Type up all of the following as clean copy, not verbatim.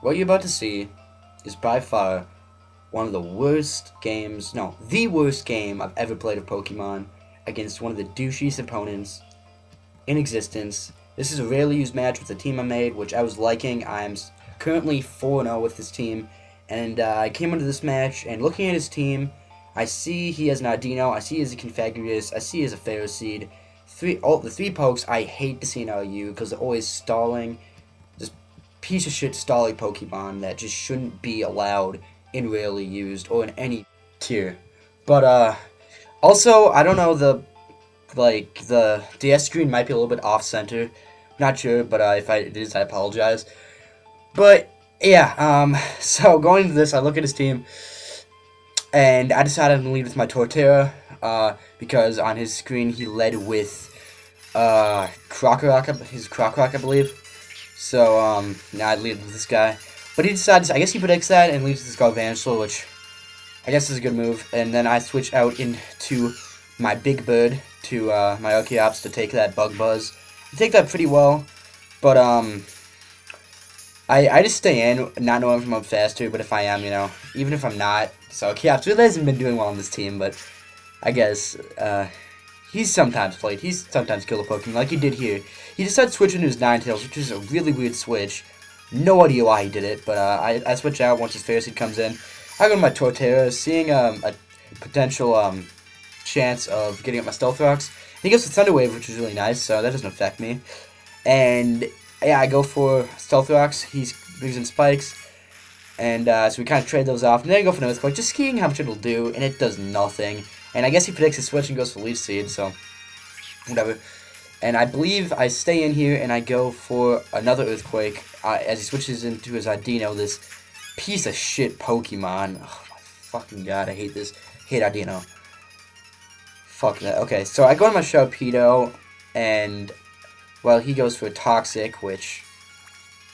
What you're about to see is by far one of the worst games, no, the worst game I've ever played of Pokemon against one of the douchiest opponents in existence. This is a rarely used match with the team I made, which I was liking. I'm currently 4-0 with this team, and I came into this match, and looking at his team, I see he has an Audino, I see he has a Confagrius, I see he has a Ferroseed. The three pokes I hate to see in LU because they're always stalling. Just piece of shit stalling Pokemon that just shouldn't be allowed in rarely used or in any tier. But also I don't know, the DS screen might be a little bit off center. Not sure, but if it is, I apologize. But yeah, so going into this, I look at his team, and I decided I'm gonna lead with my Torterra, because on his screen he led with his Krokorok, I believe. So now I lead with this guy. But he decides, I guess he predicts that and leaves this Galvantula, which I guess is a good move. And then I switch out into my Big Bird to my Archeops to take that Bug Buzz. I take that pretty well, but I just stay in, not knowing if I'm up faster, but if I am, even if I'm not. So Archeops really hasn't been doing well on this team, but I guess he's sometimes killed a Pokemon, like he did here. He decided to switch into his Ninetales, which is a really weird switch. No idea why he did it, but I switch out once his Ferroseed comes in. I go to my Torterra, seeing a potential chance of getting up my Stealth Rocks. He goes for Thunder Wave, which is really nice, so that doesn't affect me. And yeah, I go for Stealth Rocks. He brings in Spikes, and so we kind of trade those off. And then I go for an Earthquake, just seeing how much it'll do, and it does nothing. And I guess he predicts his switch and goes for Leaf Seed, so whatever. And I believe I stay in here and I go for another Earthquake as he switches into his Audino, this piece of shit Pokemon. Oh my fucking god, I hate this. Hate Audino. Fuck that. Okay, so I go to my Sharpedo, and, well, he goes for a Toxic, which,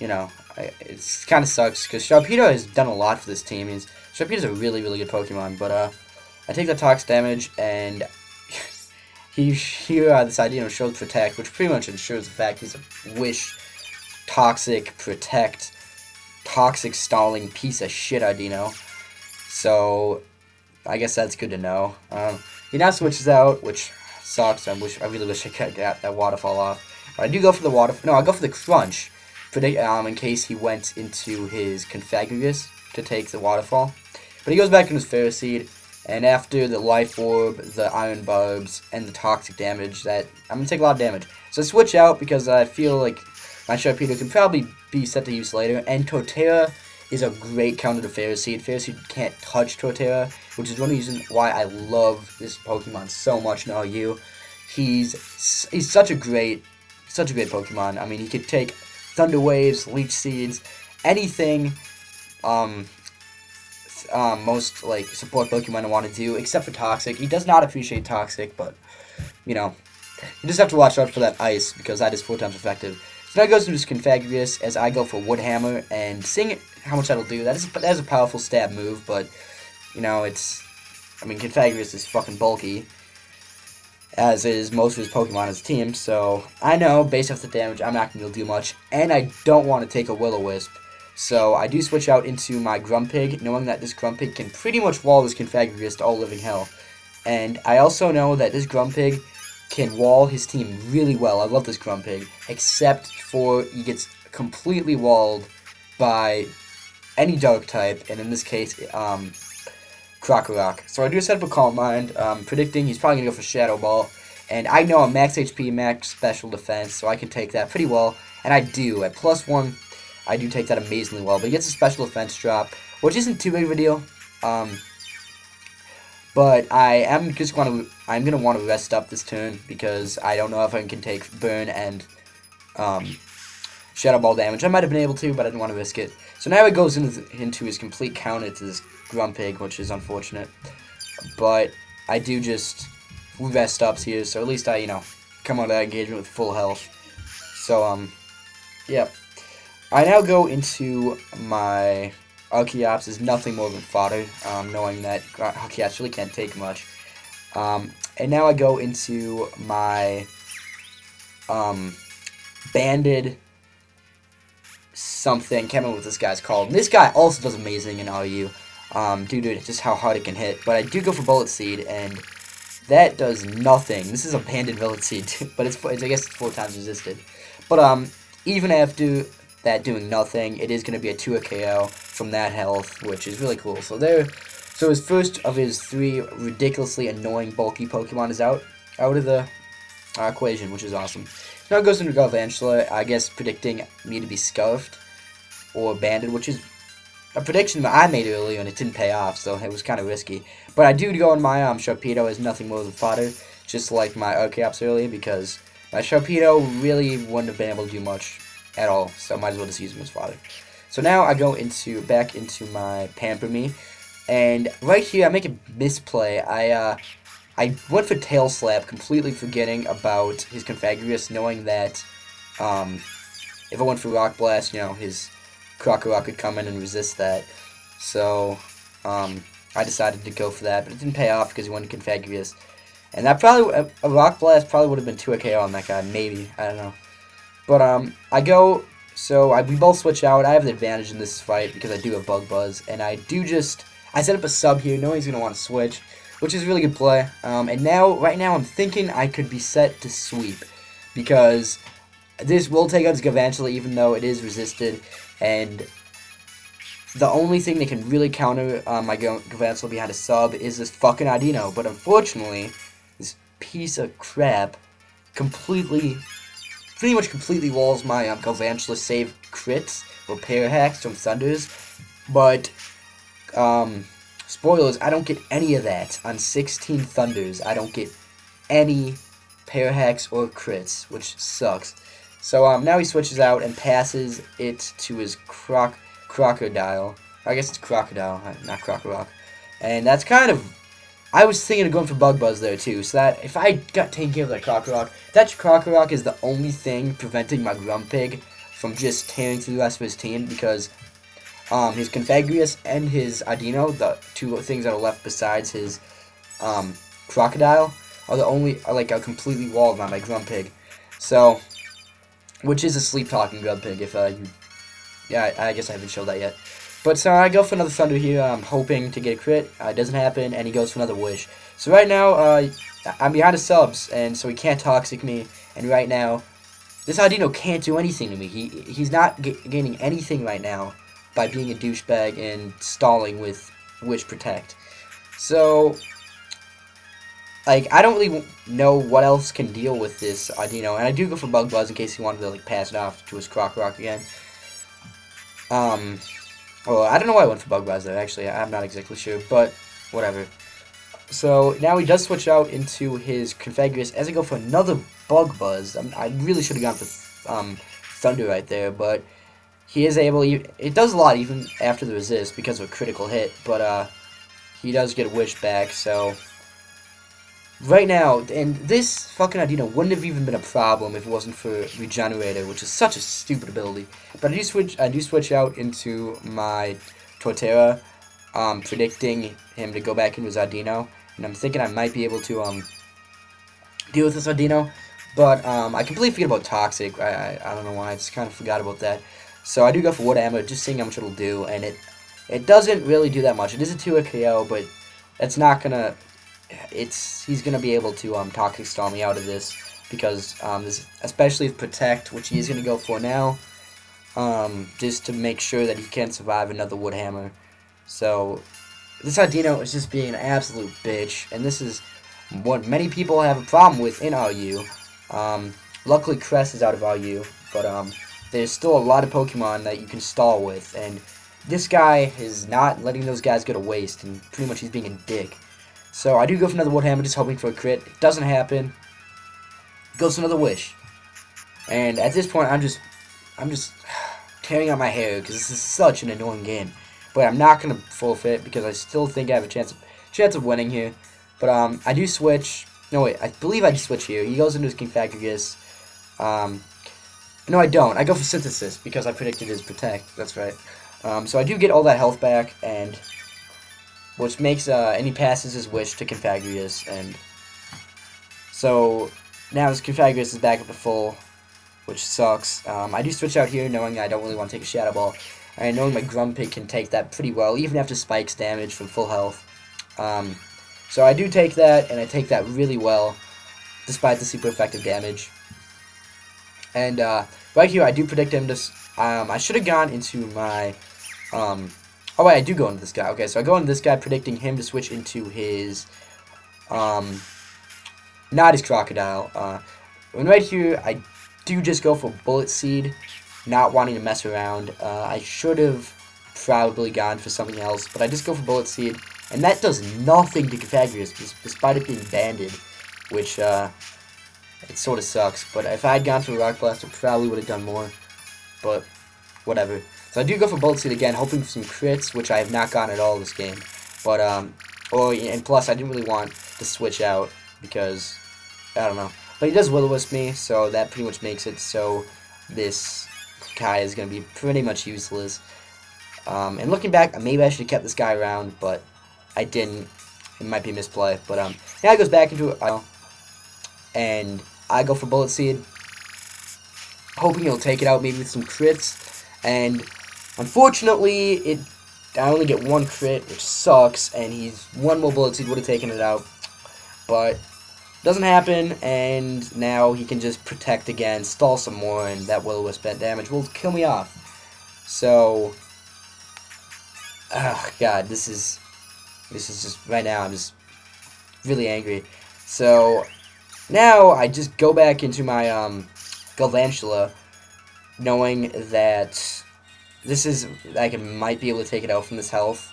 it kind of sucks, because Sharpedo has done a lot for this team. Sharpedo's a really, really good Pokemon, but I take the Tox damage, and this Audino shows Protect, which pretty much ensures the fact he's a Wish, Toxic, Protect, Toxic stalling piece of shit Audino. So I guess that's good to know. He now switches out, which sucks. I really wish I could get that Waterfall off. But I do go for the Waterfall. No, I go for the Crunch, in case he went into his Confagrius to take the Waterfall. But he goes back in his Ferroseed, and after the Life Orb, the Iron Barbs, and the Toxic damage, I'm going to take a lot of damage. So I switch out because I feel like my Sharpedo can probably be set to use later, and Torterra is a great counter to Ferroseed. Ferroseed can't touch Torterra, which is one reason why I love this Pokemon so much in LU. He's such a great Pokemon. I mean, he could take Thunder Waves, Leech Seeds, anything most support Pokemon want to do, except for Toxic. He does not appreciate Toxic, but you just have to watch out for that Ice, because that is 4 times effective. So now it goes into his Confagrius as I go for Wood Hammer, and seeing how much that'll do, that is a powerful stab move, but Confagrius is fucking bulky, as is most of his Pokemon on his team, so I know, based off the damage, I'm not going to do much, and I don't want to take a Will-O-Wisp, so I do switch out into my Grumpig, knowing that this Grumpig can pretty much wall this Confagrius to all living hell, and I also know that this Grumpig can wall his team really well. I love this Grumpig, except for he gets completely walled by any Dark type, and in this case, Krokorok. So I do set up a Calm Mind, predicting he's probably going to go for Shadow Ball, and I know I'm max HP, max special defense, so I can take that pretty well, and I do. At +1, I do take that amazingly well, but he gets a special defense drop, which isn't too big of a deal, but I'm going to want to rest up this turn, because I don't know if I can take Burn and Shadow Ball damage. I might have been able to, but I didn't want to risk it. So now it goes into his complete counter to this Grumpig, which is unfortunate. But I do just rest ups here, so at least I, come out of that engagement with full health. So, yeah. I now go into my Archeops is nothing more than fodder, knowing that Archeops really can't take much. And now I go into my banded something. Can't remember what this guy's called. And this guy also does amazing in RU, due to just how hard it can hit. But I do go for Bullet Seed, and that does nothing. This is a Abandoned Bullet Seed, but it's I guess it's 4 times resisted. But even after that doing nothing, it is going to be a 2 KO from that health, which is really cool. So his first of his 3 ridiculously annoying bulky Pokemon is out of the equation, which is awesome. Now it goes into Galvantula, I guess predicting me to be Scarfed or Banded, which is a prediction that I made earlier and it didn't pay off, so it was kind of risky. But I do go on my Sharpedo as nothing more than fodder, just like my Archeops earlier, because my Sharpedo really wouldn't have been able to do much at all, so I might as well just use him as fodder. So now I go back into my Pamper Me, and right here I make a misplay. I went for Tail Slap, completely forgetting about his Confagrius, knowing that if I went for Rock Blast, you know, his Krokorok could come in and resist that. So I decided to go for that, but it didn't pay off because he went to Confagrius. And that probably, a Rock Blast probably would have been 2 KO on that guy, maybe, I don't know. But I go, so we both switch out. I have the advantage in this fight because I do have Bug Buzz, and I set up a sub here, knowing he's going to want to switch, which is a really good play. And now, right now, I'm thinking I could be set to sweep, because this will take out his Galvantula, even though it is resisted, and the only thing that can really counter my Galvantula behind a sub is this fucking Audino. But unfortunately, this piece of crap pretty much completely walls my Galvantula save crits or pair hacks from Thunders. But spoilers, I don't get any of that on 16 Thunders. I don't get any pair hacks or crits, which sucks. So now he switches out and passes it to his Crocodile. I guess it's Crocodile, not Krokorok. And that's kind of, I was thinking of going for Bug Buzz there too, so that if I got taken care of that Krokorok is the only thing preventing my Grumpig from just tearing through the rest of his team, because his Confagrius and his Audino, the 2 things that are left besides his Crocodile, are the only, are completely walled by my Grumpig. So, which is a sleep-talking Grumpig, if yeah, I guess I haven't showed that yet. But so I go for another Thunder here, I'm hoping to get a crit, it doesn't happen, and he goes for another Wish. So right now, I'm behind his subs, and so he can't Toxic me, and right now, this Audino can't do anything to me. He's not gaining anything right now by being a douchebag and stalling with Wish Protect. So, I don't really know what else can deal with this Audino, and I do go for Bug Buzz in case he wanted to, pass it off to his Krokorok again. Well, I don't know why I went for Bug Buzz there, actually, I'm not exactly sure, but whatever. So, now he does switch out into his Confagrius as I go for another Bug Buzz. I really should have gone for Thunder right there, but he is able, it does a lot even after the resist because of a critical hit, but he does get a Wish back, so right now, and this fucking Audino wouldn't have even been a problem if it wasn't for Regenerator, which is such a stupid ability. But I do switch out into my Torterra, predicting him to go back into his Audino, and I'm thinking I might be able to deal with this Audino, but I completely forget about Toxic. I don't know why, I just kind of forgot about that. So I do go for Wood Hammer, just seeing how much it'll do, and it doesn't really do that much. It is a 2 KO, but it's not gonna. He's gonna be able to Toxic Stall me out of this, because especially with Protect, which he is gonna go for now, just to make sure that he can survive another Wood Hammer. So this Audino is just being an absolute bitch, and this is what many people have a problem with in RU. Luckily Crest is out of RU, but there's still a lot of Pokemon that you can stall with, and this guy is not letting those guys go to waste, and pretty much he's being a dick. So I do go for another Wood Hammer, just hoping for a crit. It doesn't happen. Goes for another Wish. And at this point, I'm just tearing out my hair, because this is such an annoying game. But I'm not going to forfeit, because I still think I have a chance of winning here. But I do switch. No, wait, I believe I switch here. He goes into his Confagrius. No, I don't. I go for Synthesis, because I predicted his Protect. That's right. So I do get all that health back, and which makes, and he passes his Wish to Confagrius, and so now his Confagrius is back up to full, which sucks. I do switch out here knowing I don't really want to take a Shadow Ball. And knowing my Grumpig can take that pretty well, even after Spike's damage from full health. So I do take that, and I take that really well, despite the super effective damage. And right here, I do predict him to... I should have gone into my... oh wait, I do go into this guy. Okay, so I go into this guy, predicting him to switch into his... not his Crocodile. And right here, I do just go for Bullet Seed, not wanting to mess around. I should have probably gone for something else, but I just go for Bullet Seed, and that does nothing to Confagrius, despite it being banded, which, it sort of sucks. But if I had gone for Rock Blast, I probably would have done more, but whatever. So I do go for Bullet Seed again, hoping for some crits, which I have not gotten at all this game. But, and plus, I didn't really want to switch out, because, I don't know. But he does Will-O-Wisp me, so that pretty much makes it so this guy is going to be pretty much useless. And looking back, maybe I should have kept this guy around, but I didn't. It might be a misplay. But now he goes back into it, and I go for Bullet Seed, hoping he'll take it out maybe with some crits. And unfortunately, I only get one crit, which sucks, and one more Bullet Seed would have taken it out. But doesn't happen, and now he can just protect again, stall some more, and that Will-O-Wisp damage will kill me off. So, oh god, this is just, right now, I'm just really angry. So, now I just go back into my, Galvantula, knowing that I might be able to take it out from this health.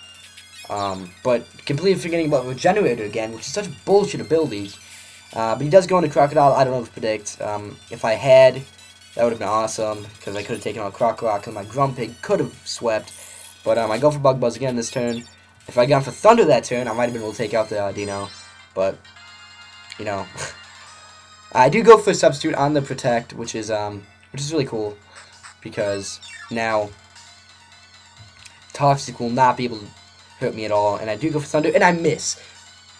But completely forgetting about Regenerator again, which is such bullshit abilities. But he does go into Crocodile. I don't know what to predict. If I had, that would have been awesome, because I could have taken out Crocodile, and my Grumpig could have swept. But I go for Bug Buzz again this turn. If I had gone for Thunder that turn, I might have been able to take out the Audino. But, you know, I do go for Substitute on the Protect, which is really cool, because now Toxic will not be able to hurt me at all. And I do go for Thunder, and I miss.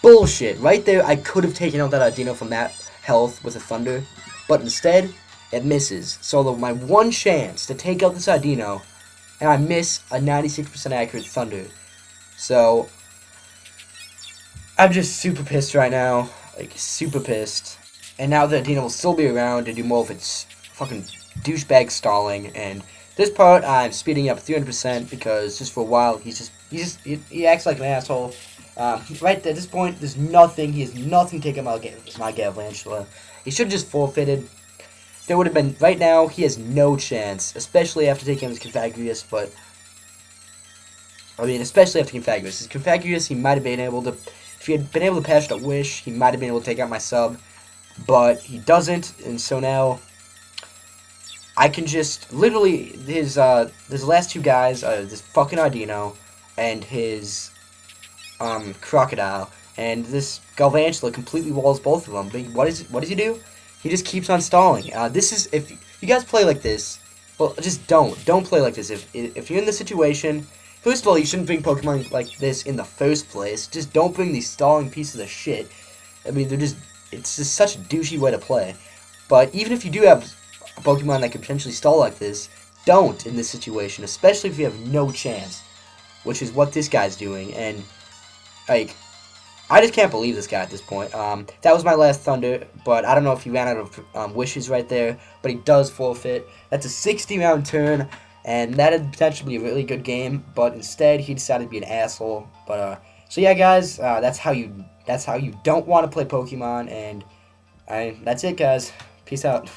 Bullshit. Right there, I could have taken out that Audino from that health with a Thunder, but instead, it misses. So my one chance to take out this Audino, and I miss a 96% accurate Thunder. So, I'm just super pissed right now. Like, super pissed. And now the Audino will still be around to do more of its fucking douchebag stalling, and this part, I'm speeding up 300% because just for a while, he acts like an asshole. Right at this point, he has nothing taken my Galvantula. He should have just forfeited. There would have been, right now, he has no chance, especially after taking his Confagrius, but, I mean, especially after Confagrius. His Confagrius, he might have been able to, if he had been able to patch that Wish, he might have been able to take out my sub, but he doesn't, and so now, I can just, literally, his last two guys, this fucking Audino, and his, Crocodile, and this Galvantula completely walls both of them. But what does he do? He just keeps on stalling. If you guys play like this, well, just don't play like this. If you're in this situation, first of all, you shouldn't bring Pokemon like this in the first place. Just don't bring these stalling pieces of shit. I mean, it's just such a douchey way to play. But even if you do have a Pokemon that can potentially stall like this, don't in this situation, especially if you have no chance, which is what this guy's doing. And like, I just can't believe this guy at this point. That was my last Thunder, but I don't know if he ran out of wishes right there, but he does forfeit. That's a 60-round turn, and that is potentially a really good game, but instead he decided to be an asshole. But so yeah, guys, that's how you don't want to play Pokemon, and that's it, guys. Peace out.